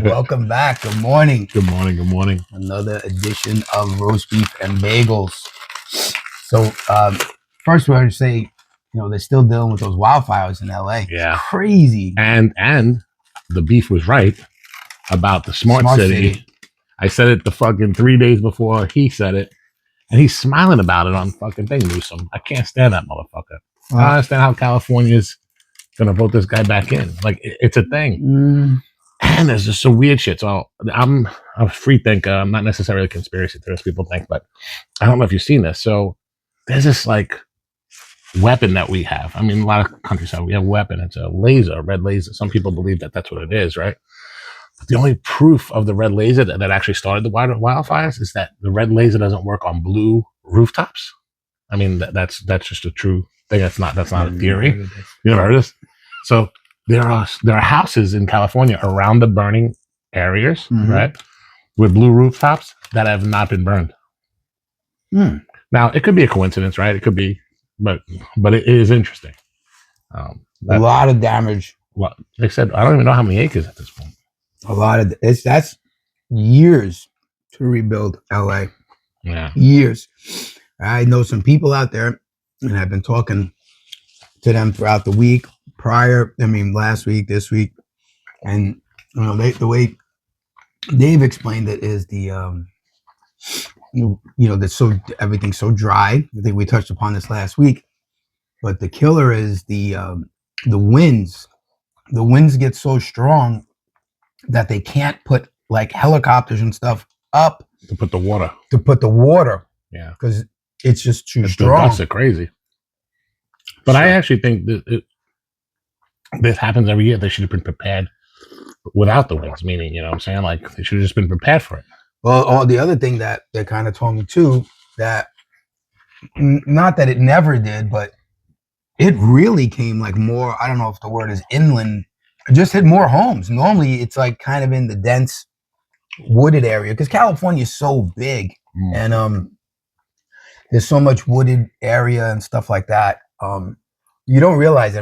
Welcome back. Good morning. Good morning. Good morning. Another edition of Roast Beef and Bagels. So, first we're going to say, they're still dealing with those wildfires in LA. Yeah. It's crazy. And the beef was right about the smart city. I said it the fucking 3 days before he said it. And he's smiling about it on fucking thing, Newsom. I can't stand that motherfucker. I don't understand how California's going to vote this guy back in. Like, it's a thing. And there's just some weird shit. So I'm a free thinker. I'm not necessarily a conspiracy theorist, people think, but I don't know if you've seen this. So there's this like weapon that we have. I mean, a lot of countries have. We have a weapon. It's a laser, a red laser. Some people believe that that's what it is, right? But the only proof of the red laser that actually started the wildfires is that the red laser doesn't work on blue rooftops. I mean, that's just a true thing. That's not a theory. You never heard of this? So there are houses in California around the burning areas, right, with blue rooftops that have not been burned. Now, it could be a coincidence, right? It could be, but it is interesting. A lot of damage. Well, they said, I don't even know how many acres at this point. A lot of that's years to rebuild LA. Yeah, years. I know some people out there, and I've been talking to them throughout the week. Last week, this week, and the way Dave explained it is everything's so dry. I think we touched upon this last week, but the killer is the winds. The winds get so strong that they can't put like helicopters and stuff up to put the water. Yeah, because it's just too strong. The gusts are crazy. But I actually think that this happens every year. They should have been prepared without the winds, meaning, what I'm saying? Like, they should have just been prepared for it. Well, the other thing that they kind of told me too, that not that it never did, but it really came like more, I don't know if the word is inland, it just hit more homes. Normally it's like kind of in the dense wooded area because California is so big and there's so much wooded area and stuff like that. You don't realize,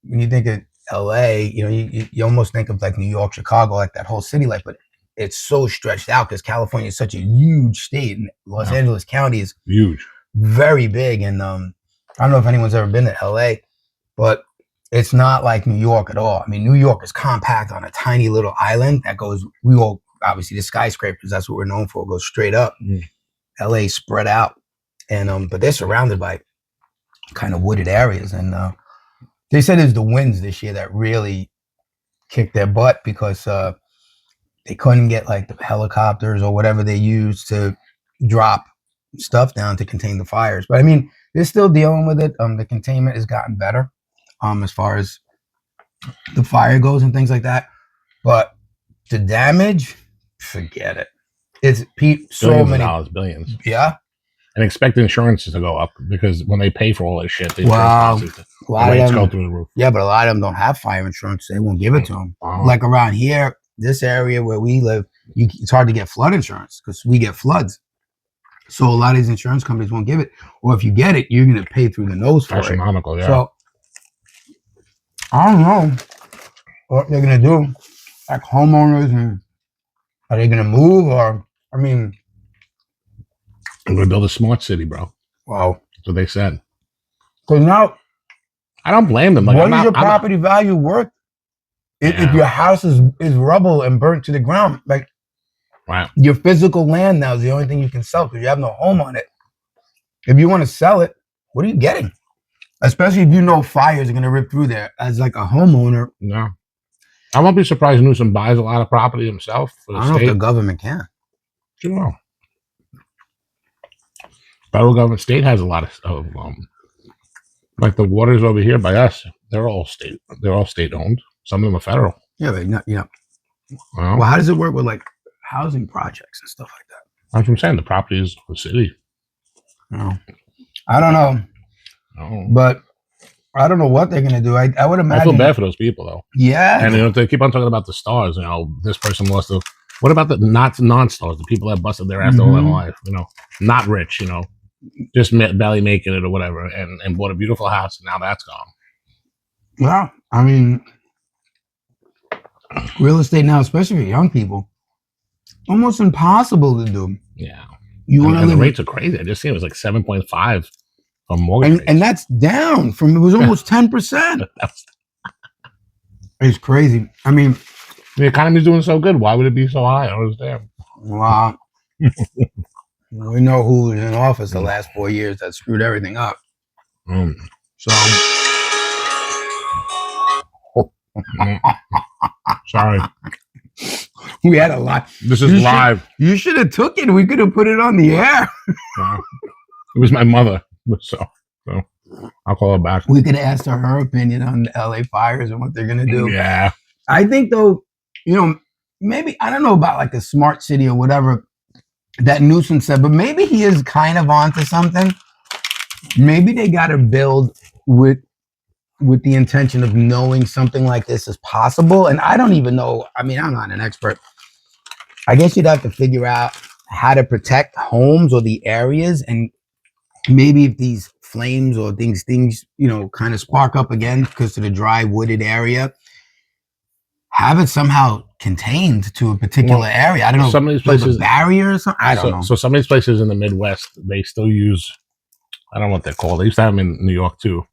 when you think of LA, you almost think of like New York, Chicago, like that whole city life, but it's so stretched out because California is such a huge state, and Los Angeles County is huge, very big. And I don't know if anyone's ever been to LA, but it's not like New York at all. I mean, New York is compact on a tiny little island that goes, obviously the skyscrapers, that's what we're known for, goes straight up. LA spread out, and but they're surrounded by kind of wooded areas, and they said it's the winds this year that really kicked their butt because they couldn't get like the helicopters or whatever they use to drop stuff down to contain the fires. But I mean, they're still dealing with it. The containment has gotten better as far as the fire goes and things like that. But the damage, forget it. It's so many dollars, billions. Yeah. And expect insurances to go up because when they pay for all this shit, the rates go through the roof. Yeah, but a lot of them don't have fire insurance. They won't give it to them. Like around here, this area where we live, it's hard to get flood insurance because we get floods. So a lot of these insurance companies won't give it. Or if you get it, you're going to pay through the nose for astronomical, it. So I don't know what they're going to do. Like homeowners, and are they going to move? Or, we're going to build a smart city, bro. Wow. That's what they said. Because now, I don't blame them. Like, what is your property value worth if your house is rubble and burnt to the ground? Like, your physical land now is the only thing you can sell because you have no home on it. If you want to sell it, what are you getting? Especially if you know fires are going to rip through there. As like a homeowner. No. I won't be surprised Newsom buys a lot of property himself for the I don't know if the government can. Sure. Federal government, state has a lot of like the waters over here by us. They're all state owned. Some of them are federal. Yeah, but not. Well, how does it work with like housing projects and stuff like that? That's what I'm saying. The property is the city. No, I don't know. But I don't know what they're gonna do. I would imagine. I feel bad for those people though. Yeah, and they keep on talking about the stars. This person lost the. What about the non-stars? The people that busted their ass all their life. Not rich. Just barely making it or whatever, and bought a beautiful house, and now that's gone. Well, Real estate now, especially for young people, almost impossible to do. Yeah. You want to And the live, rates are crazy. I just seen it was like 7.5 for mortgage rates. and that's down from, it was almost 10%. It's crazy. I mean, the economy's doing so good. Why would it be so high? I don't understand. wow. We know who was in office the last 4 years that screwed everything up. Mm. So, Sorry. we had a lot. This is live. You should have took it. We could have put it on the air. It was my mother. So I'll call her back. We could have asked her opinion on the LA fires and what they're going to do. Yeah. I think, though, maybe, I don't know about like a smart city or whatever that Newsom said, but maybe he is kind of onto something. Maybe they got to build with the intention of knowing something like this is possible. And I don't even know. I mean, I'm not an expert. I guess you'd have to figure out how to protect homes or the areas. And maybe if these flames or things, kind of spark up again because of the dry wooded area, have it somehow contained to a particular area. I don't know. Some of these places, a barrier or something. I don't know. So some of these places in the Midwest, they still use, I don't know what they're called. They used to have them in New York too.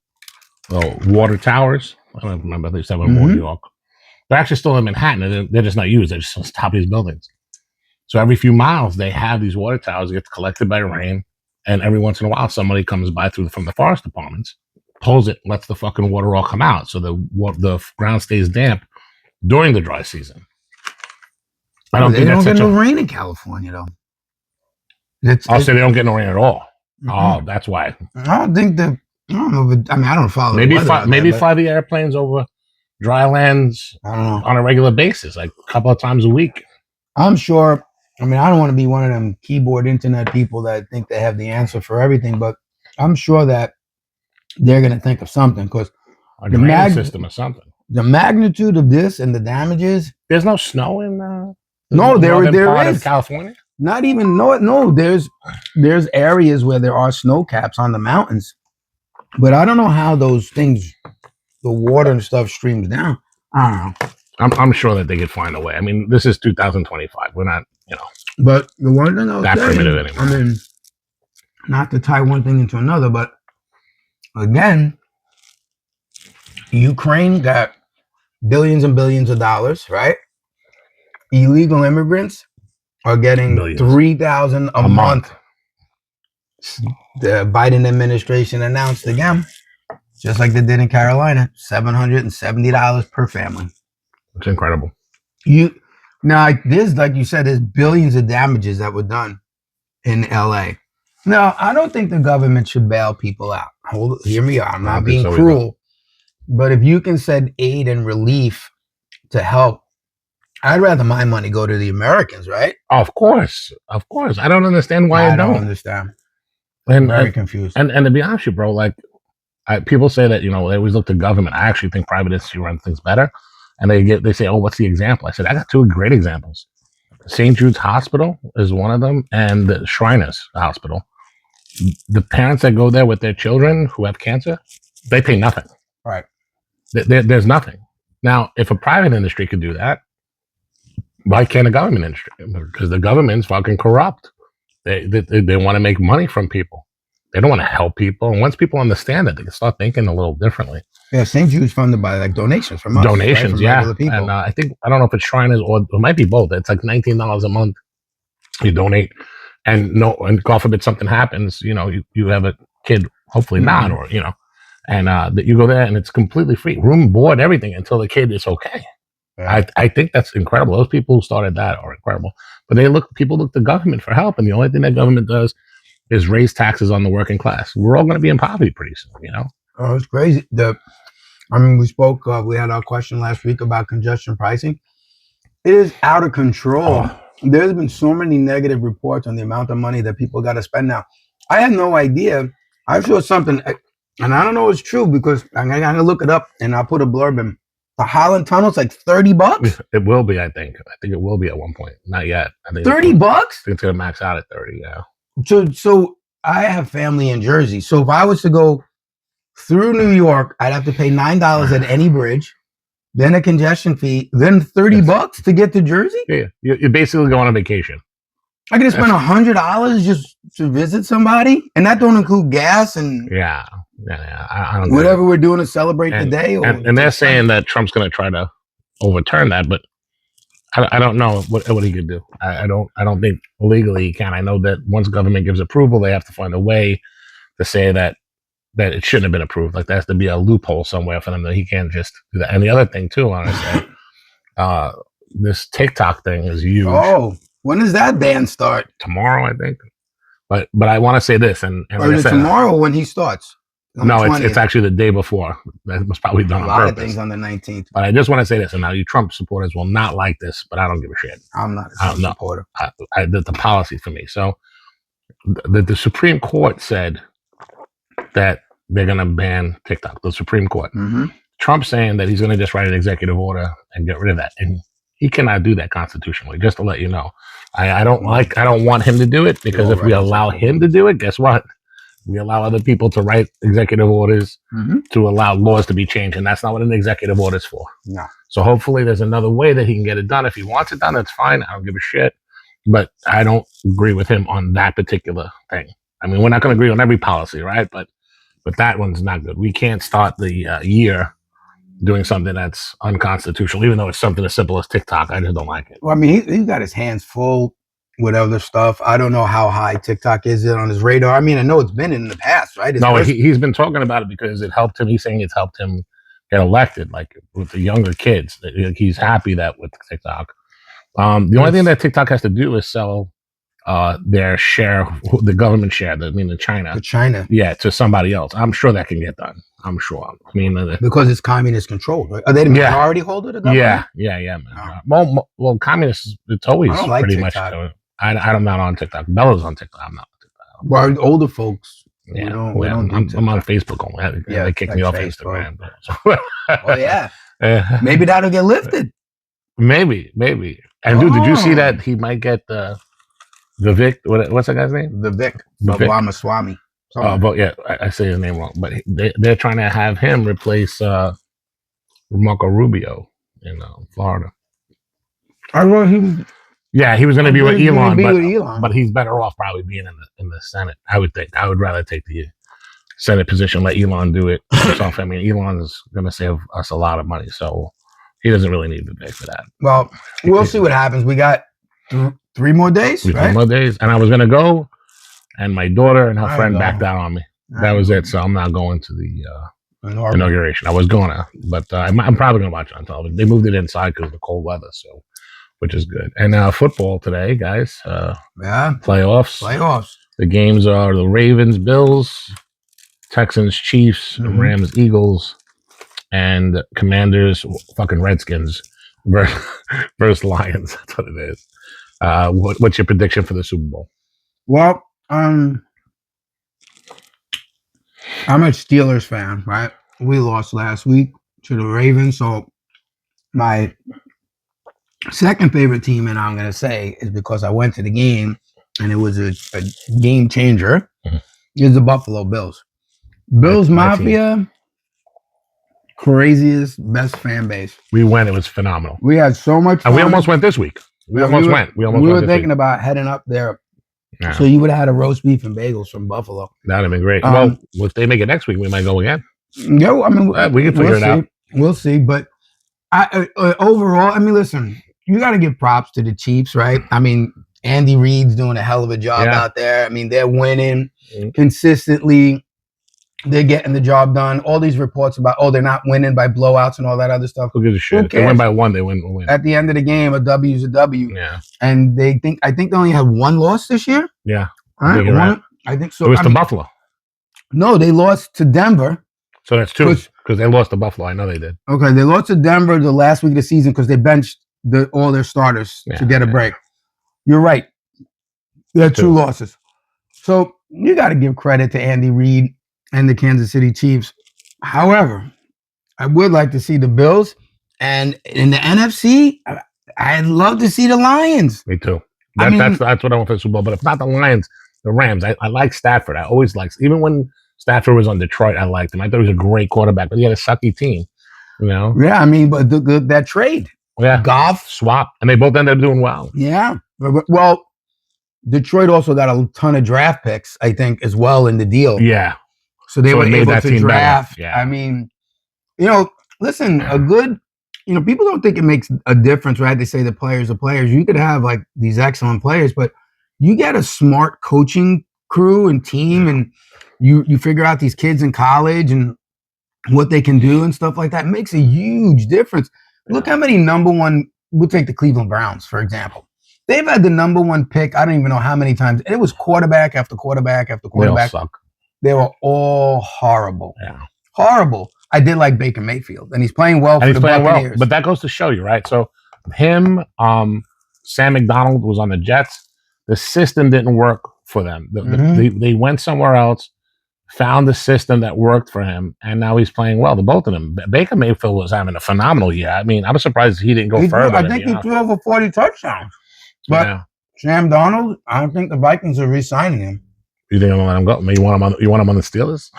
Water towers. I don't remember. They used to have them in New York. They're actually still in Manhattan. And they're just not used. They're just on top of these buildings. So every few miles, they have these water towers that get collected by rain. And every once in a while, somebody comes by from the forest departments, pulls it, lets the fucking water all come out. So the ground stays damp during the dry season. I don't think they don't get no rain in California, though. So they don't get no rain at all. Oh, that's why. I don't think that. I don't know. I don't follow. Maybe fly the airplanes over dry lands on a regular basis, like a couple of times a week. I'm sure. I mean, I don't want to be one of them keyboard internet people that think they have the answer for everything, but I'm sure that they're going to think of something because a drainage system or something. The magnitude of this and the damages. There's no snow in there is California. Not even no. There's areas where there are snow caps on the mountains, but I don't know how those things, the water and stuff, streams down. I don't know. I'm sure that they could find a way. I mean, this is 2025. We're not, But the one thing that primitive anymore. I mean, not to tie one thing into another, but again, Ukraine got billions and billions of dollars, right? Illegal immigrants are getting $3,000 a month. The Biden administration announced again, just like they did in Carolina, $770 per family. It's incredible. There's, like you said, there's billions of damages that were done in LA. Now, I don't think the government should bail people out. Hear me out. I'm not being cruel. But if you can send aid and relief to help, I'd rather my money go to the Americans, right? Of course. I don't understand why I don't understand. I'm very confused. And to be honest with you, bro, like people say that, they always look to government. I actually think private industry runs things better. And they say, oh, what's the example? I said, I got two great examples. St. Jude's Hospital is one of them, and the Shriners Hospital. The parents that go there with their children who have cancer, they pay nothing. Right. There's nothing. Now, if a private industry could do that, why can't a government industry? Because the government's fucking corrupt. They want to make money from people. They don't want to help people. And once people understand that, they can start thinking a little differently. Yeah, St. Jude's funded by donations from us. Donations, right? From yeah. People. And I don't know if it's Shriners or it might be both. It's like $19 a month. You donate, and God forbid something happens. You have a kid, hopefully not, or and that you go there and it's completely free, room, board, everything until the kid is okay. Yeah. I think that's incredible. Those people who started that are incredible. But people look to government for help, and the only thing that government does is raise taxes on the working class. We're all going to be in poverty pretty soon, Oh, it's crazy. We spoke. We had our question last week about congestion pricing. It is out of control. Oh. There's been so many negative reports on the amount of money that people got to spend now. I had no idea. I saw something, and I don't know if it's true because I got to look it up, and I'll put a blurb in. The Holland Tunnel's like $30. It will be, I think. I think it will be at one point. Not yet. I think $30. I think it's gonna max out at 30. Yeah. So I have family in Jersey. So if I was to go through New York, I'd have to pay $9 at any bridge. then a congestion fee, then $30 to get to Jersey. Yeah, you're basically going on vacation. I could have spent $100 just to visit somebody, and that don't include gas and Yeah. I don't whatever we're doing to celebrate the and, day. And they're saying that Trump's going to try to overturn that, but I don't know what he could do. I don't think legally he can. I know that once government gives approval, they have to find a way to say that it shouldn't have been approved. Like there has to be a loophole somewhere for them that he can't just do that. And the other thing too, honestly, this TikTok thing is huge. Oh, when does that ban start? Tomorrow, I think. But I want to say this, and or like is it tomorrow when he starts? No, it's actually the day before. That was probably done on purpose. A lot of things on the 19th. But I just want to say this, and now you Trump supporters will not like this, but I don't give a shit. I'm not a Trump supporter. I did the policy for me. So the Supreme Court said that they're going to ban TikTok. The Supreme Court. Mm-hmm. Trump's saying that he's going to just write an executive order and get rid of that, and he cannot do that constitutionally. Just to let you know, I don't want him to do it because if we allow him to do it, guess what? We allow other people to write executive orders to allow laws to be changed, and that's not what an executive order is for. No. So hopefully there's another way that he can get it done. If he wants it done, that's fine. I don't give a shit. But I don't agree with him on that particular thing. I mean, we're not going to agree on every policy, right? But that one's not good. We can't start the year doing something that's unconstitutional, even though it's something as simple as TikTok. I just don't like it. Well, I mean, he's got his hands full with other stuff. I don't know how high TikTok is on his radar. I mean, I know it's been in the past, right? He's been talking about it because it helped him. He's saying it's helped him get elected, like with the younger kids. He's happy that with TikTok. The only thing that TikTok has to do is sell their share, the government share, China. To China. Yeah, to somebody else. I'm sure that can get done. I'm sure. I mean, because it's communist controlled, right? Are they the majority holder? The government? Yeah, man. Oh. Well, communists, it's always pretty TikTok. Much. I'm not on TikTok. Bella's on TikTok. I'm not on TikTok. Well, older folks. Yeah, I'm on Facebook only. They kicked me off Facebook. Instagram. Oh yeah. Maybe that'll get lifted. Maybe. And dude, did you see that he might get the Vic? What's that guy's name? The Vic. Ramaswamy. But yeah, I say his name wrong. But they're trying to have him replace Marco Rubio in Florida. I wrote he was. Yeah, he was going to be with Elon, but he's better off probably being in the Senate. I would think. I would rather take the Senate position, let Elon do it himself. I mean, Elon's going to save us a lot of money, so he doesn't really need to pay for that. Well, we'll see what happens. We got 3 more days, right? 3 more days, and I was going to go, and my daughter and her friend backed out on me. That was it. So I'm not going to the inauguration. I was going to, but I'm probably going to watch it on television. They moved it inside because of the cold weather, so. Which is good. And football today, guys. Playoffs. The games are the Ravens, Bills, Texans, Chiefs, Rams, Eagles, and Commanders, fucking Redskins versus Lions. That's what it is. What's your prediction for the Super Bowl? Well, I'm a Steelers fan, right? We lost last week to the Ravens, so my second favorite team, and I'm going to say, is because I went to the game and it was a game changer, is the Buffalo Bills. Bills Mafia, craziest, best fan base. We went. It was phenomenal. We had so much fun. And we almost went this week. We were thinking about heading up there. Yeah. So you would have had a roast beef and bagels from Buffalo. That would have been great. Well, if they make it next week, we might go again. No, I mean, we can figure it out. We'll see. But overall, I mean, listen, you got to give props to the Chiefs, right? I mean, Andy Reid's doing a hell of a job out there. I mean, they're winning consistently. They're getting the job done. All these reports about, they're not winning by blowouts and all that other stuff. Who gives a shit? If they win by 1, they win. At the end of the game, a W is a W. Yeah. And I think they only have 1 loss this year. Yeah. Right? I think so. It was to Buffalo. No, they lost to Denver. So that's 2 because they lost to Buffalo. I know they did. Okay, they lost to Denver the last week of the season because they benched all their starters to get a break. You're right. They had 2 losses. So you got to give credit to Andy Reid and the Kansas City Chiefs. However, I would like to see the Bills. And in the NFC, I'd love to see the Lions. Me too. That's what I want for the Super Bowl. But if not the Lions, the Rams. I like Stafford. I always liked, even when Stafford was on Detroit, I liked him. I thought he was a great quarterback, but he had a sucky team. You know? Yeah, I mean, but that trade, Yeah. Goff, swap, and they both ended up doing well. Yeah. Well, Detroit also got a ton of draft picks, I think, as well in the deal. Yeah. So they were it made able that to team better. draft. Yeah. I mean, listen, a good, people don't think it makes a difference, right? They say the players are players. You could have like these excellent players, but you get a smart coaching crew and team, and you figure out these kids in college and what they can do and stuff like that. It makes a huge difference. Look how many number one, we'll take the Cleveland Browns, for example. They've had the number one pick, I don't even know how many times. And it was quarterback after quarterback after quarterback. They all suck. They were all horrible. Yeah. Horrible. I did like Baker Mayfield, and he's playing well for the Buccaneers. Well, but that goes to show you, right? So him, Sam McDonald was on the Jets. The system didn't work for them. They went somewhere else, found the system that worked for him, and now he's playing well. The both of them. Baker Mayfield was having a phenomenal year. I mean, I was surprised he didn't go further. I think he threw over 40 touchdowns. But Sam Darnold, I don't think the Vikings are re-signing him. You think I'm gonna let him go? Maybe you want him on the Steelers?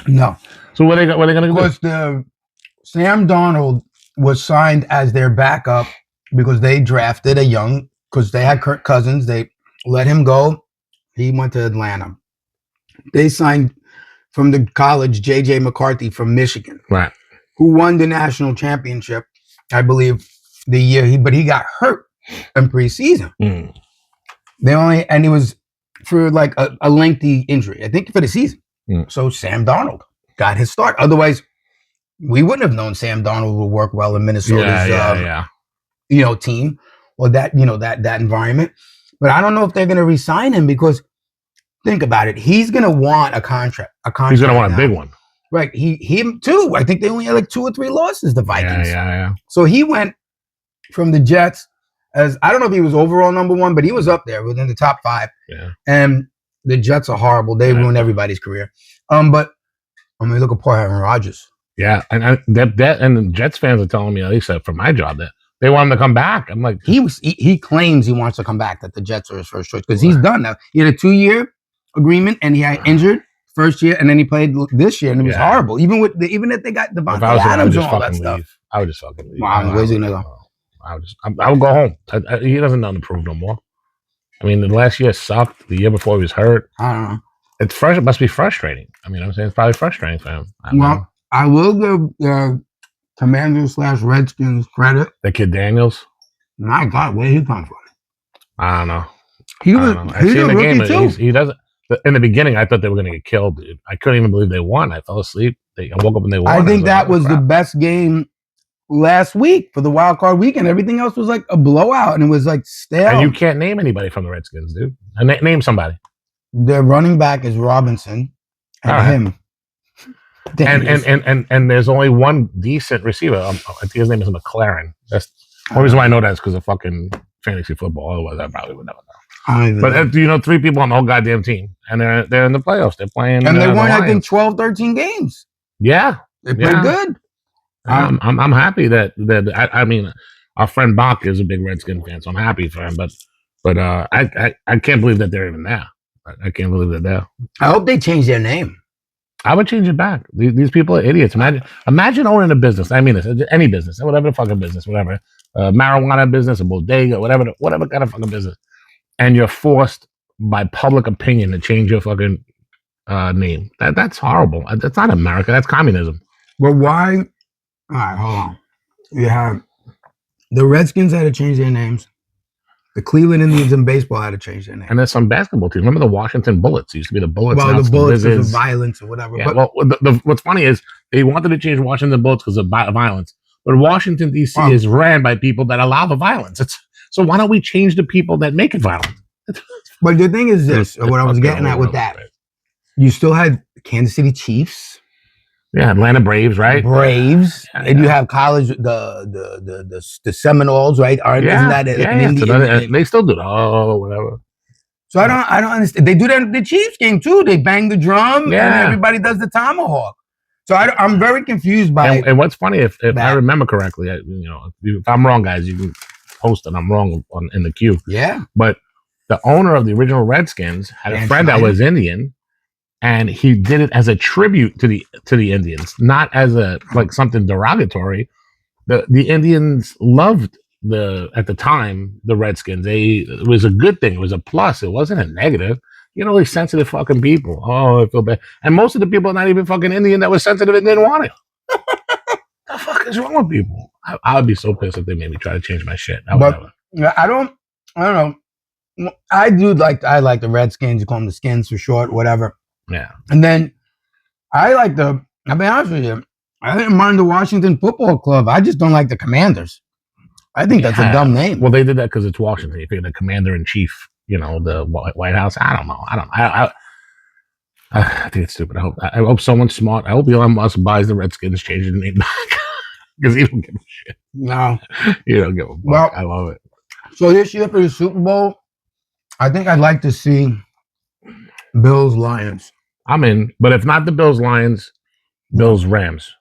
No. So what are they gonna do? Because Sam Darnold was signed as their backup because they drafted because they had Kirk Cousins. They let him go. He went to Atlanta. They signed from the college J.J. McCarthy from Michigan, right? Who won the national championship, I believe, the year but he got hurt in preseason. And he was for like a lengthy injury, I think, for the season. So Sam Darnold got his start. Otherwise, we wouldn't have known Sam Darnold would work well in Minnesota's team or that environment. But I don't know if they're going to re-sign him because think about it. He's going to want a contract. He's going to want a big one. Right. Him too. I think they only had like 2 or 3 losses, the Vikings. Yeah. So he went from the Jets as, I don't know if he was overall number 1, but he was up there within the top 5. Yeah. And the Jets are horrible. They ruin everybody's career. But I mean, look at poor Aaron Rodgers. Yeah, and the Jets fans are telling me, at least for my job, that they want him to come back. I'm like, he claims he wants to come back. That the Jets are his first choice because he's done now. He had a 2-year agreement and he got injured first year, and then he played this year and it was horrible. Even if they got Devontae Adams and all that stuff, I would just fucking leave. Wow, where's he gonna go? I would go home. He doesn't know to prove no more. I mean, the last year sucked. The year before he was hurt. I don't know. It's fresh. It must be frustrating. I mean, I'm saying it's probably frustrating for him. I will give Commanders/Redskins credit. The kid Daniels. My God, where he come from? I don't know. He's a rookie too. He doesn't. In the beginning, I thought they were going to get killed, dude. I couldn't even believe they won. I fell asleep. I woke up and they won. I think that was the best game last week for the wild card weekend. Everything else was like a blowout, and it was like stale. And you can't name anybody from the Redskins, dude. Name somebody. Their running back is Robinson, and him. And there's only one decent receiver. I think his name is McLaren. That's the only reason why I know that is because of fucking fantasy football. Otherwise, I probably would never know. But 3 people on the whole goddamn team, and they're in the playoffs. They're playing, and they won I think 12, 13 games. Yeah, they played good. I'm happy that I mean, our friend Bach is a big Redskin fan, so I'm happy for him. But I can't believe that they're even there. I can't believe they're there. I hope they change their name. I would change it back. These people are idiots. Imagine owning a business. I mean, any business, whatever the fucking business, whatever, marijuana business, a bodega, whatever kind of fucking business, and you're forced by public opinion to change your fucking name. That's horrible. That's not America. That's communism. But why? All right, hold on. You have the Redskins had to change their names. The Cleveland Indians in baseball had to change their name. And there's some basketball teams. Remember the Washington Bullets? It used to be the Bullets. Well, the Bullets because of violence or whatever. Yeah, what's funny is they wanted to change Washington Bullets because of violence. But Washington, D.C. is ran by people that allow the violence. So why don't we change the people that make it violent? But the thing is this, or what I was getting at with that, you still had Kansas City Chiefs. Yeah, Atlanta Braves, right? Braves, and you have college, the Seminoles, right? Isn't that an Indian? They still do that. Oh, whatever. So I don't understand. They do that in the Chiefs game too. They bang the drum, and everybody does the tomahawk. So I'm very confused by. And what's funny, if I remember correctly, if I'm wrong, guys, you can post it. I'm wrong in the queue. Yeah. But the owner of the original Redskins had a friend that was Indian. and he did it as a tribute to the Indians, not as a like something derogatory. The Indians loved at the time the Redskins. It was a good thing. It was a plus. It wasn't a negative. You know, these sensitive fucking people. Oh, I feel bad. And most of the people are not even fucking Indian that was sensitive and didn't want it. The fuck is wrong with people? I would be so pissed if they made me try to change my shit. But I don't know. I like the Redskins. You call them the Skins for short, whatever. Yeah. And then I'll be honest with you, I didn't mind the Washington Football Club. I just don't like the Commanders. I think that's a dumb name. Well, they did that because it's Washington. You figure the commander in chief, you know, the White House. I don't know. I think it's stupid. I hope someone's smart. I hope Elon Musk buys the Redskins, changes the name back because he don't give a shit. No, he don't give a fuck. Well, I love it. So this year for the Super Bowl, I think I'd like to see Bills Lions. I'm in, but if not the Bills Lions, Bills Rams.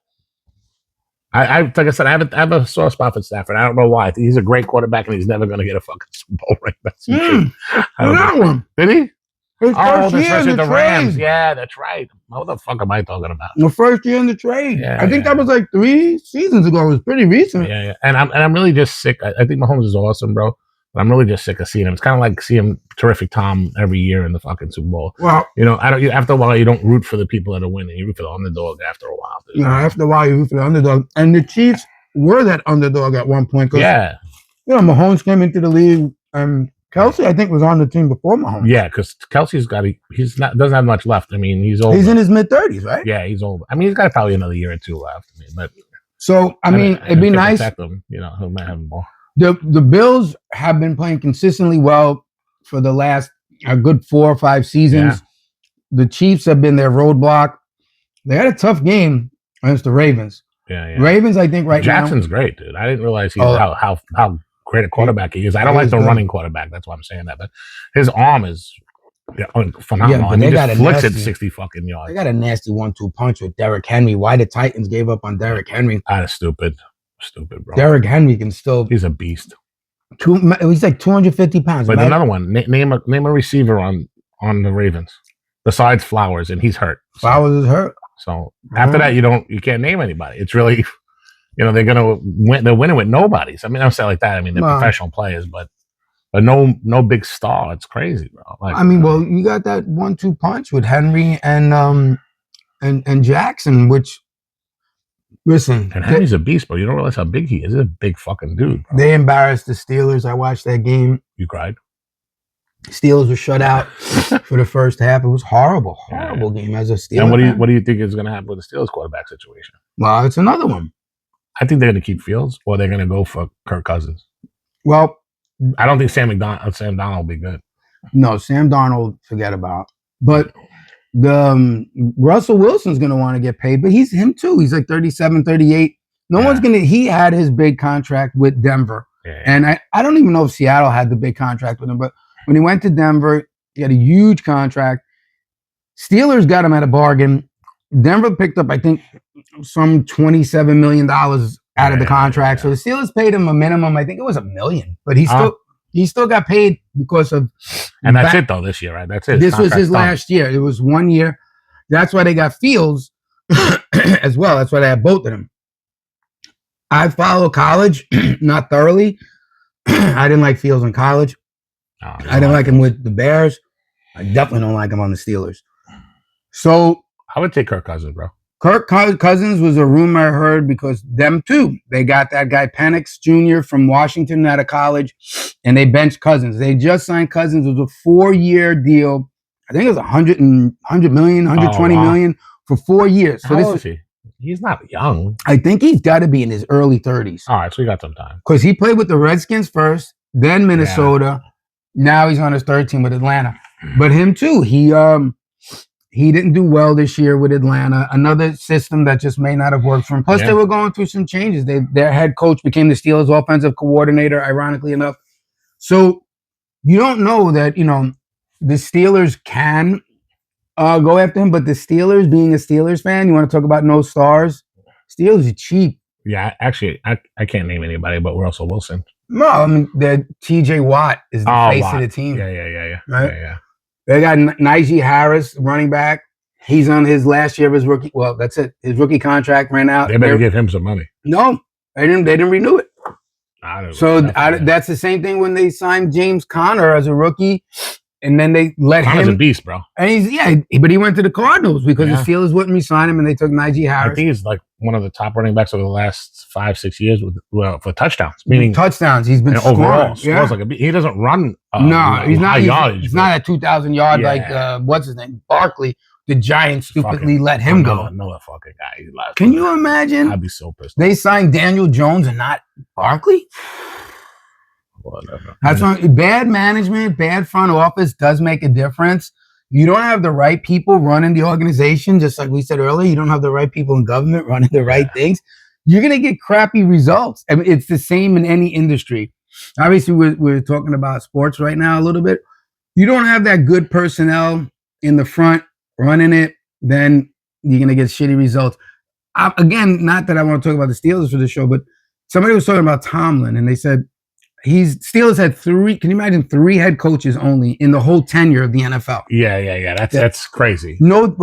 I like I said, I have a soft spot for Stafford. I don't know why. He's a great quarterback, and he's never going to get a fucking Super Bowl ring. That's that one. Did he? His first year in the Rams. Yeah, that's right. What the fuck am I talking about? The first year in the trade. Yeah, I think that was like 3 seasons ago. It was pretty recent. Yeah. And I'm really just sick. I think Mahomes is awesome, bro. But I'm really just sick of seeing him. It's kind of like seeing Terrific Tom every year in the fucking Super Bowl. Well, you know, after a while, you don't root for the people that are winning. You root for the underdog after a while. Dude. No, after a while, you root for the underdog. And the Chiefs were that underdog at one point. Yeah. You know, Mahomes came into the league. Kelsey, I think, was on the team before Mahomes. Yeah, because Kelsey's doesn't have much left. I mean, he's old. He's in his mid-30s, right? Yeah, he's old. I mean, he's got probably another year or two left. I mean, but so it'd be nice. Him, you know, he might have more. The Bills have been playing consistently well for the last a good 4 or 5 seasons. Yeah. The Chiefs have been their roadblock. They had a tough game against the Ravens. Yeah. Ravens, I think, Jackson's great, dude. I didn't realize how great a quarterback he is. I don't like the running quarterback. That's why I'm saying that. But his arm is phenomenal. And he just flicks it 60 fucking yards. They got a nasty 1-2 punch with Derrick Henry. Why the Titans gave up on Derrick Henry? That's stupid, bro. Derrick Henry can still. He's a beast. He's like 250 pounds. But another one. Name a receiver on the Ravens besides Flowers, and he's hurt. Flowers is hurt. So after that, you can't name anybody. It's really. You know, they're gonna win. They're winning with nobodies. I mean, I don't say it like that. I mean, they're professional players, but no big star. It's crazy, bro. Like, I mean, well, you got that 1-2 punch with Henry and Jackson, which listen. And Henry's a beast, bro. You don't realize how big he is. He's a big fucking dude. Bro. They embarrassed the Steelers. I watched that game. You cried. Steelers were shut out for the first half. It was horrible game as a Steelers. And what do you think is going to happen with the Steelers quarterback situation? Well, it's another one. I think they're going to keep Fields, or they're going to go for Kirk Cousins. Well, I don't think Sam Darnold will be good. No, Sam Darnold, forget about. But the Russell Wilson's going to want to get paid, but he's him too. He's like 37, 38. No one's going to. He had his big contract with Denver, and I don't even know if Seattle had the big contract with him. But when he went to Denver, he had a huge contract. Steelers got him at a bargain. Denver picked up, I think, some $27 million out of the contract. So the Steelers paid him a minimum. I think it was $1 million, but he still got paid because of. And that's it though this year, right? That's it. This was his last year. It was 1 year. That's why they got Fields as well. That's why they had both of them. I follow college, not thoroughly. I didn't like Fields in college. I didn't like him with the Bears. I definitely don't like him on the Steelers. So I would take Kirk Cousins, bro. Kirk Cousins was a rumor I heard because them too. They got that guy Penix Jr. from Washington out of college, and they benched Cousins. They just signed Cousins. It was a 4-year deal. I think it was $100 million, $120 million for 4 years. So How old is he? He's not young. I think he's got to be in his early 30s. All right, so we got some time. Because he played with the Redskins first, then Minnesota. Yeah. Now he's on his third team with Atlanta. But him too. He didn't do well this year with Atlanta. Another system that just may not have worked for him. Plus, they were going through some changes. Their head coach became the Steelers' offensive coordinator, ironically enough. So you don't know that, the Steelers can go after him, but the Steelers, being a Steelers fan, you want to talk about no stars? Steelers are cheap. Yeah, actually, I can't name anybody but Russell Wilson. No, I mean, the TJ Watt is the face of the team. Yeah. Right? Yeah. They got Najee Harris, running back. He's on his last year of his rookie. Well, that's it. His rookie contract ran out. They better give him some money. No, they didn't renew it. I don't So know. that's the same thing when they signed James Conner as a rookie, and then they let Connor's him. a beast, bro. And but he went to the Cardinals because the Steelers wouldn't re-sign him, and they took Najee Harris. I think he's like one of the top running backs over the last 5-6 years for touchdowns. Meaning touchdowns. He's been overall. Like he doesn't run. No, he's not. He's not at 2,000 yards like what's his name, Barkley. The Giants stupidly let him go. Another fucking guy. Can you imagine? I'd be so pissed. They signed Daniel Jones and not Barkley. Whatever. That's bad management, bad front office does make a difference. You don't have the right people running the organization, just like we said earlier. You don't have the right people in government running the right things. You're going to get crappy results. I mean, it's the same in any industry. Obviously, we're talking about sports right now a little bit. You don't have that good personnel in the front running it, then you're going to get shitty results. Again, not that I want to talk about the Steelers for the show, but somebody was talking about Tomlin, and they said Steelers had 3. Can you imagine 3 head coaches only in the whole tenure of the NFL? Yeah. That's crazy. No,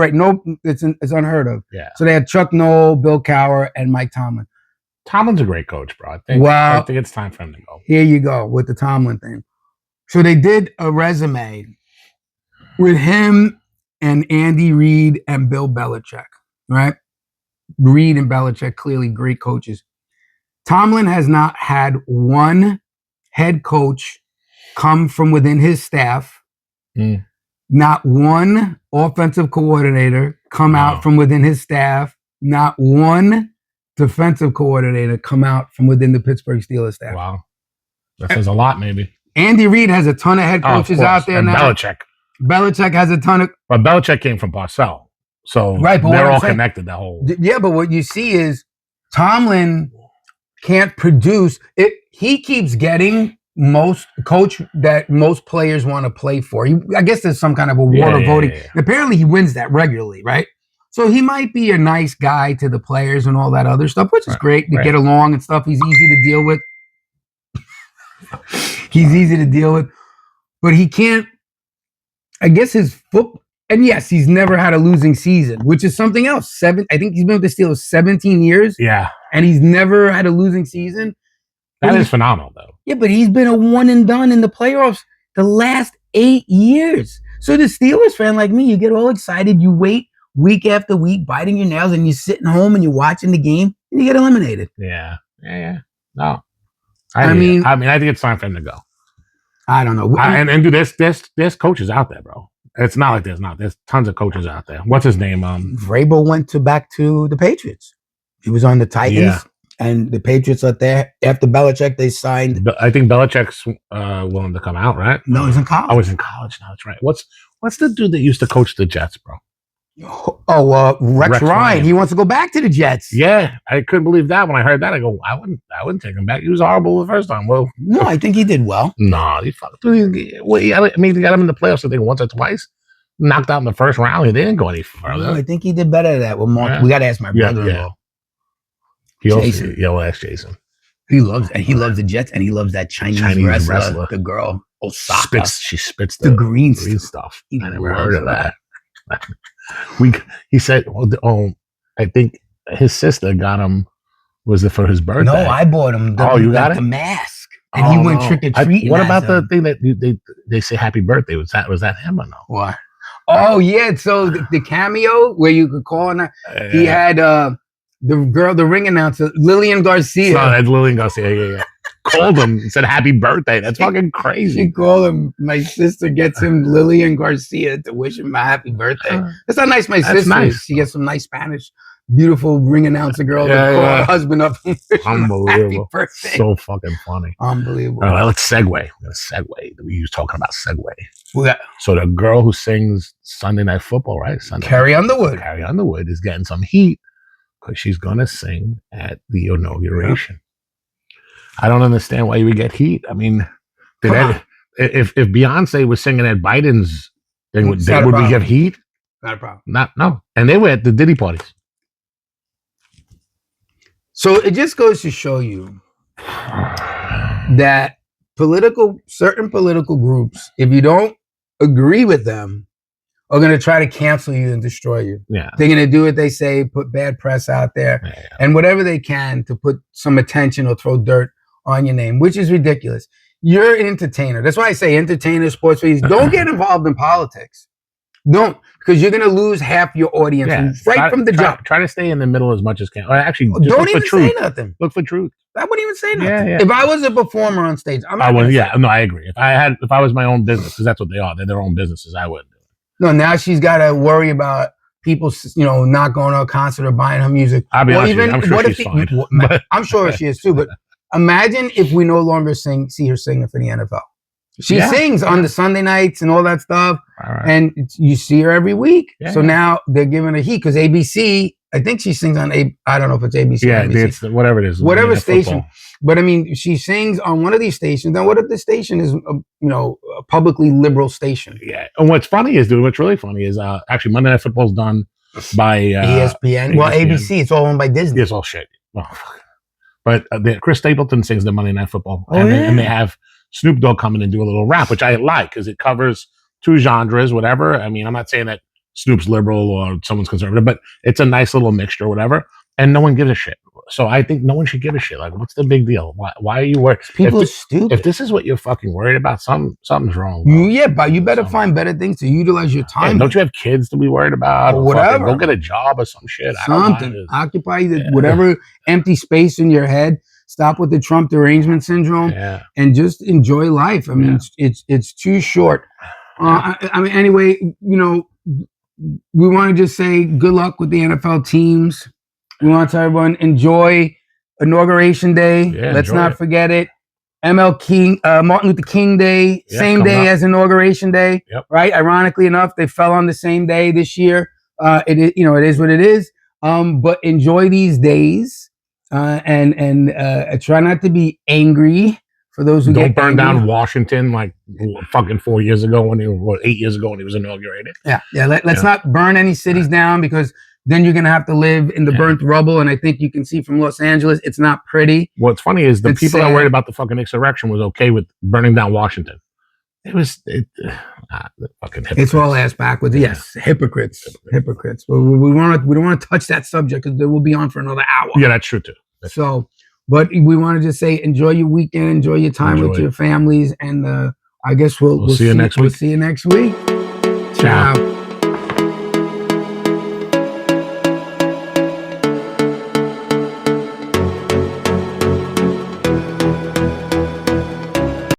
it's unheard of. Yeah. So they had Chuck Noll, Bill Cowher, and Mike Tomlin. Tomlin's a great coach, bro. I think it's time for him to go. Here you go with the Tomlin thing. So they did a resume with him and Andy Reid and Bill Belichick, right? Reid and Belichick, clearly great coaches. Tomlin has not had one head coach come from within his staff. Not one offensive coordinator come out from within his staff. Not one defensive coordinator come out from within the Pittsburgh Steelers staff. Wow. That says a lot, maybe. Andy Reid has a ton of head coaches out there and now. Belichick has a ton of... But Belichick came from Parcells. So they're all connected, the whole... Yeah, but what you see is Tomlin can't produce... He keeps getting most players want to play for. I guess there's some kind of award of voting. Yeah. Apparently he wins that regularly, right? So he might be a nice guy to the players and all that other stuff, which is great to get along and stuff. He's easy to deal with. But he can't... I guess his football... And yes, he's never had a losing season, which is something else. I think he's been with the Steelers 17 years. Yeah. And he's never had a losing season. That is phenomenal, though. Yeah, but he's been a one and done in the playoffs the last 8 years. So the Steelers fan like me, you get all excited. You wait week after week, biting your nails, and you're sitting home and you're watching the game, and you get eliminated. Yeah. No. I think it's time for him to go. I don't know. And dude, there's coaches out there, bro. It's not like there's tons of coaches out there. What's his name? Vrabel went back to the Patriots. He was on the Titans, and the Patriots are there. After Belichick, they signed. I think Belichick's willing to come out, right? No, he's in college. Oh, he's in college now. That's right. What's the dude that used to coach the Jets, bro? Rex Ryan. He wants to go back to the Jets. Yeah, I couldn't believe that. When I heard that, I go, I wouldn't take him back. He was horrible the first time. Well, no, I think he did well. No, he got him in the playoffs, I think, once or twice. Knocked out in the first round. He didn't go any further. No, I think he did better than that. Well, Mark, we got to ask my brother-in-law. Jason. We'll ask Jason. He loves the Jets, and he loves that Chinese wrestler, the girl Osaka. She spits the green stuff. I never heard of that. He said, I think his sister got him. Was it for his birthday? No, I bought him. You got it? The mask, and he went trick or treating. What about the thing that they say happy birthday? Was that him or no? What? Oh yeah, so the cameo where you could call on her. He had the ring announcer, Lillian Garcia. No, that's Lillian Garcia. Yeah. Called him and said happy birthday. That's fucking crazy. She called him. My sister gets him Lillian Garcia to wish him a happy birthday. That's how nice my sister is. She gets some nice Spanish, beautiful ring announcer girl to call her husband up and wish him a happy birthday. So fucking funny. Unbelievable. All right, let's segue. We're gonna segue. We was talking about segue. Yeah. So the girl who sings Sunday Night Football, right? Carrie Underwood. Carrie Underwood is getting some heat because she's gonna sing at the inauguration. I don't understand why you would get heat. I mean, if Beyonce was singing at Biden's thing, would we get heat? Not a problem. No. And they were at the Diddy parties. So it just goes to show you that certain political groups, if you don't agree with them, are going to try to cancel you and destroy you. Yeah. They're going to do what they say, put bad press out there, and whatever they can to put some attention or throw dirt on your name, which is ridiculous. You're an entertainer. That's why I say entertainers, sports fans, don't get involved in politics. Don't, because you're going to lose half your audience from the jump. Try to stay in the middle as much as can. Or actually, don't even say nothing. Look for truth. I wouldn't even say nothing. Yeah. If I was a performer on stage, I agree. If I was my own business, because that's what they are. They're their own businesses. I wouldn't do it. No, now she's got to worry about people, not going to a concert or buying her music. I'll be honest with you, I'm sure she's fine. I'm sure she is too. But imagine if we no longer see her singing for the NFL. She sings on the Sunday nights and all that stuff, and you see her every week. Yeah. So now they're giving her heat because ABC. I think she sings on I don't know if it's ABC. Yeah, or NBC. It's whatever it is. Whatever station. Football. But I mean, she sings on one of these stations. Now, what if the station is a publicly liberal station? Yeah. And what's funny is, what's really funny is actually Monday Night Football is done by ESPN. Well, ABC. It's all owned by Disney. It's all shit. Oh, but Chris Stapleton sings the Monday Night Football, and they have Snoop Dogg come in and do a little rap, which I like because it covers two genres, whatever. I mean, I'm not saying that Snoop's liberal or someone's conservative, but it's a nice little mixture, whatever. And no one gives a shit. So I think no one should give a shit. Like, what's the big deal? Why are you worried? People are stupid. If this is what you're fucking worried about, something's wrong. But you better find better things to utilize your time. Don't you have kids to be worried about? Or whatever. Go get a job or some shit. Something. Occupy whatever empty space in your head. Stop with the Trump derangement syndrome and just enjoy life. I mean, it's too short. Anyway, we want to just say good luck with the NFL teams. We want to tell everyone enjoy Inauguration Day. Let's not forget it. Martin Luther King Day, same day as Inauguration Day. Yep. Right? Ironically enough, they fell on the same day this year. It is what it is. But enjoy these days. And try not to be angry for those who don't burn down Washington like fucking 4 years ago 8 years ago when he was inaugurated. Let's not burn any cities down because then you're gonna have to live in the burnt rubble. And I think you can see from Los Angeles, it's not pretty. What's funny is the people that worried about the fucking insurrection was okay with burning down Washington. Fucking hypocrites. It's all ass backwards. Yes, hypocrites. We don't want to touch that subject because we'll be on for another hour. Yeah, that's true too. But we want to just say enjoy your weekend, enjoy your time with your families, and I guess we'll see you next week. We'll see you next week. Ciao.